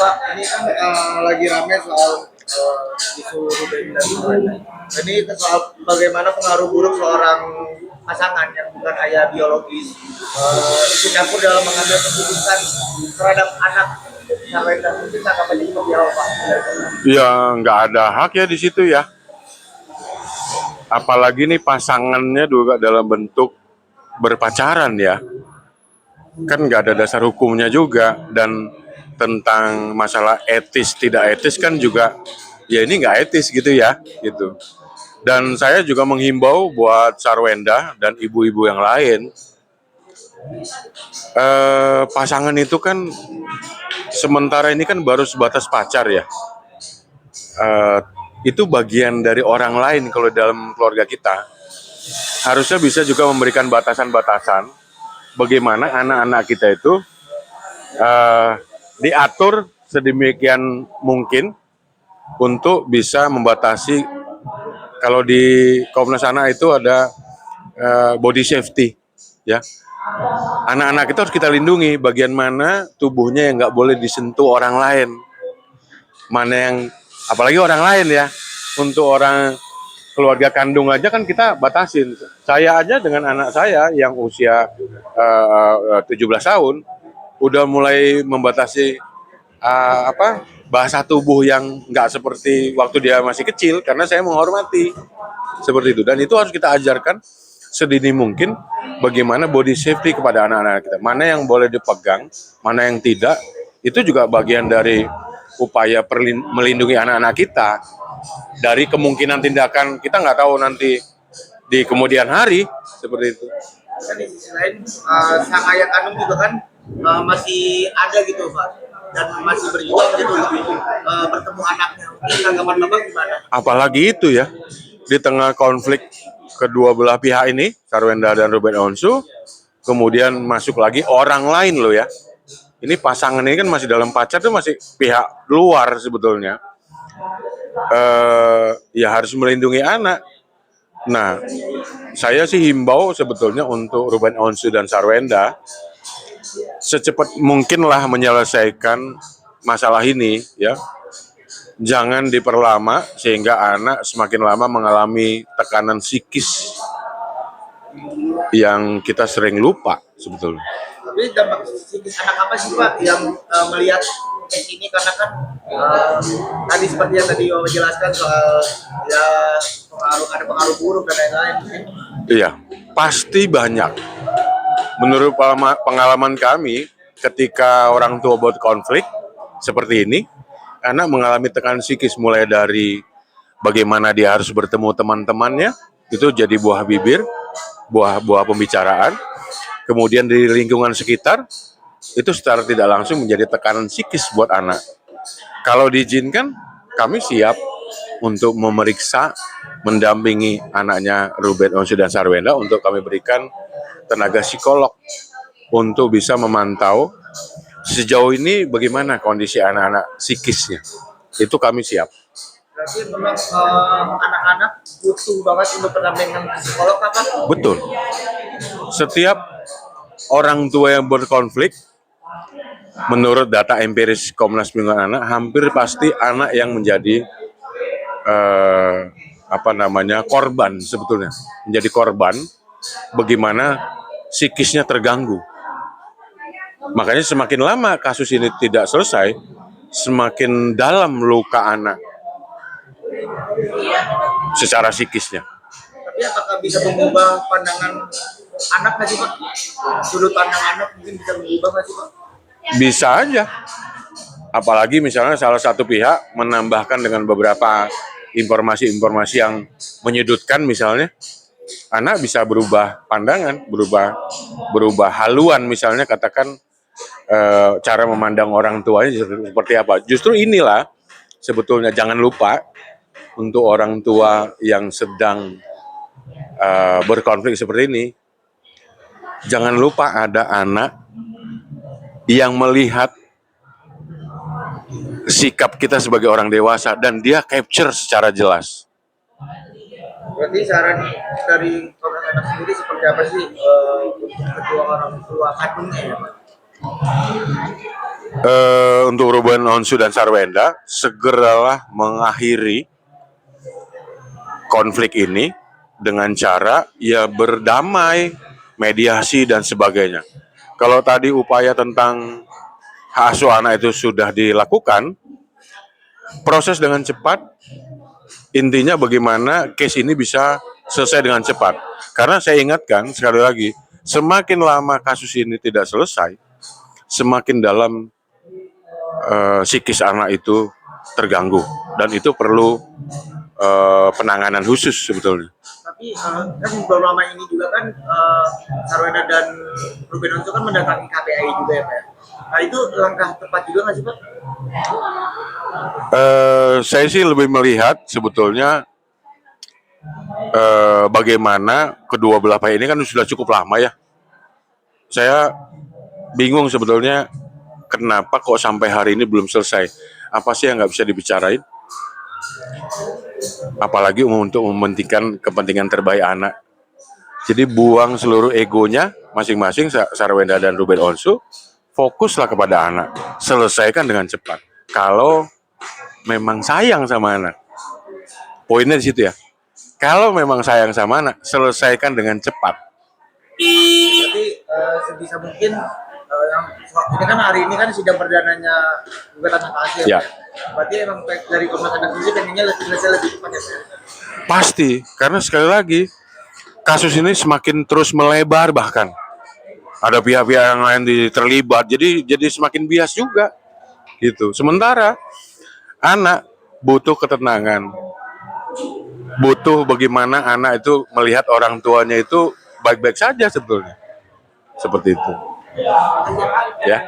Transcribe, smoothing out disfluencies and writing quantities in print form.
Pak, ini kan lagi rame soal isu Ruben dan Ruben. Ini soal bagaimana pengaruh buruk seorang pasangan yang bukan ayah biologis ikut campur dalam mengambil keputusan terhadap anak sampai dan mungkin tanggapannya seperti apa Pak? Ya nggak ada hak ya di situ ya. Apalagi nih pasangannya juga dalam bentuk berpacaran ya. Kan nggak ada dasar hukumnya juga, dan tentang masalah etis tidak etis kan juga ya ini nggak etis gitu ya gitu. Dan saya juga menghimbau buat Sarwenda dan ibu-ibu yang lain, pasangan itu kan sementara ini kan baru sebatas pacar ya. Eh, itu bagian dari orang lain kalau dalam keluarga kita. Harusnya bisa juga memberikan batasan-batasan bagaimana anak-anak kita itu eh, diatur sedemikian mungkin untuk bisa membatasi. Kalau di Komnas Anak itu ada body safety ya. Anak-anak itu harus kita lindungi, bagian mana tubuhnya yang nggak boleh disentuh orang lain, mana yang apalagi orang lain ya. Untuk orang keluarga kandung aja kan kita batasin. Saya aja dengan anak saya yang usia 17 tahun udah mulai membatasi bahasa tubuh yang nggak seperti waktu dia masih kecil, karena saya menghormati seperti itu. Dan itu harus kita ajarkan sedini mungkin bagaimana body safety kepada anak-anak kita. Mana yang boleh dipegang, mana yang tidak. Itu juga bagian dari upaya melindungi anak-anak kita dari kemungkinan tindakan kita nggak tahu nanti di kemudian hari seperti itu. Dan di sisi lain sang ayah kandung juga kan masih ada gitu Pak, dan masih berjuang gitu untuk bertemu anaknya. Mungkin tanggapan Bapak gimana? Apalagi itu ya, di tengah konflik kedua belah pihak ini, Sarwenda dan Ruben Onsu, kemudian masuk lagi orang lain loh ya. Ini pasangan ini kan masih dalam pacar tuh, masih pihak luar sebetulnya. Ya harus melindungi anak. Nah, saya sih himbau sebetulnya untuk Ruben Onsu dan Sarwenda secepat mungkinlah menyelesaikan masalah ini ya. Jangan diperlama sehingga anak semakin lama mengalami tekanan psikis yang kita sering lupa sebetulnya. Tapi dampak psikis anak apa sih Pak yang melihat case ini, karena kan tadi seperti yang tadi Bapak jelaskan soal ya ada pengaruh buruk dan lain-lain. Iya, pasti banyak. Menurut pengalaman kami, ketika orang tua buat konflik seperti ini, anak mengalami tekanan psikis mulai dari bagaimana dia harus bertemu teman-temannya, itu jadi buah bibir, buah pembicaraan. Kemudian di lingkungan sekitar, itu secara tidak langsung menjadi tekanan psikis buat anak. Kalau diizinkan, kami siap untuk memeriksa, mendampingi anaknya Ruben Onsu dan Sarwenda untuk kami berikan tenaga psikolog untuk bisa memantau sejauh ini bagaimana kondisi anak-anak psikisnya. Itu kami siap. Berarti memang anak-anak butuh banget untuk pendampingan psikolog apa? Betul. Setiap orang tua yang berkonflik, menurut data empiris Komnas Perlindungan Anak, hampir pasti anak yang menjadi korban sebetulnya, menjadi korban bagaimana psikisnya terganggu. Makanya semakin lama kasus ini tidak selesai, semakin dalam luka anak secara psikisnya. Tapi apakah bisa mengubah pandangan anak nggak sih Pak? Sudut pandang anak mungkin bisa mengubah nggak sih Pak? Bisa aja. Apalagi misalnya salah satu pihak menambahkan dengan beberapa informasi-informasi yang menyudutkan misalnya, anak bisa berubah pandangan, berubah haluan, misalnya katakan cara memandang orang tuanya seperti apa. Justru inilah sebetulnya, jangan lupa untuk orang tua yang sedang berkonflik seperti ini, jangan lupa ada anak yang melihat sikap kita sebagai orang dewasa dan dia capture secara jelas. Berarti saran dari Komnas Anak sendiri seperti apa sih untuk kedua orang tua kandungnya ya Pak? Untuk Ruben Onsu dan Sarwenda, segeralah mengakhiri konflik ini dengan cara ya berdamai, mediasi dan sebagainya. Kalau tadi upaya tentang hak asuh anak itu sudah dilakukan, proses dengan cepat, intinya bagaimana case ini bisa selesai dengan cepat. Karena saya ingatkan sekali lagi, semakin lama kasus ini tidak selesai, semakin dalam psikis anak itu terganggu, dan itu perlu penanganan khusus sebetulnya. Tapi kan baru lama ini juga kan Sarwenda dan Ruben Onsu kan mendatangi KPI juga ya Pak ya. Nah itu langkah tepat juga nggak sih Pak? Saya sih lebih melihat sebetulnya bagaimana kedua belah pihak ini kan sudah cukup lama ya. Saya bingung sebetulnya kenapa kok sampai hari ini belum selesai. Apa sih yang nggak bisa dibicarain? Apalagi untuk mementingkan kepentingan terbaik anak. Jadi buang seluruh egonya masing-masing Sarwenda dan Ruben Onsu, fokuslah kepada anak. Selesaikan dengan cepat. Kalau memang sayang sama anak. Poinnya di situ ya. Kalau memang sayang sama anak, selesaikan dengan cepat. Berarti sebisa mungkin yang ini kan hari ini kan sidang perdananya gugatan hak asuh Ya. ya. Berarti emang dari Komnas Anak sendiri pengennya selesai lebih cepat ya Pak ya? Pasti, karena sekali lagi kasus ini semakin terus melebar, bahkan ada pihak-pihak yang lain terlibat, jadi semakin bias juga gitu. Sementara anak butuh ketenangan, butuh bagaimana anak itu melihat orang tuanya itu baik-baik saja sebetulnya, seperti itu ya.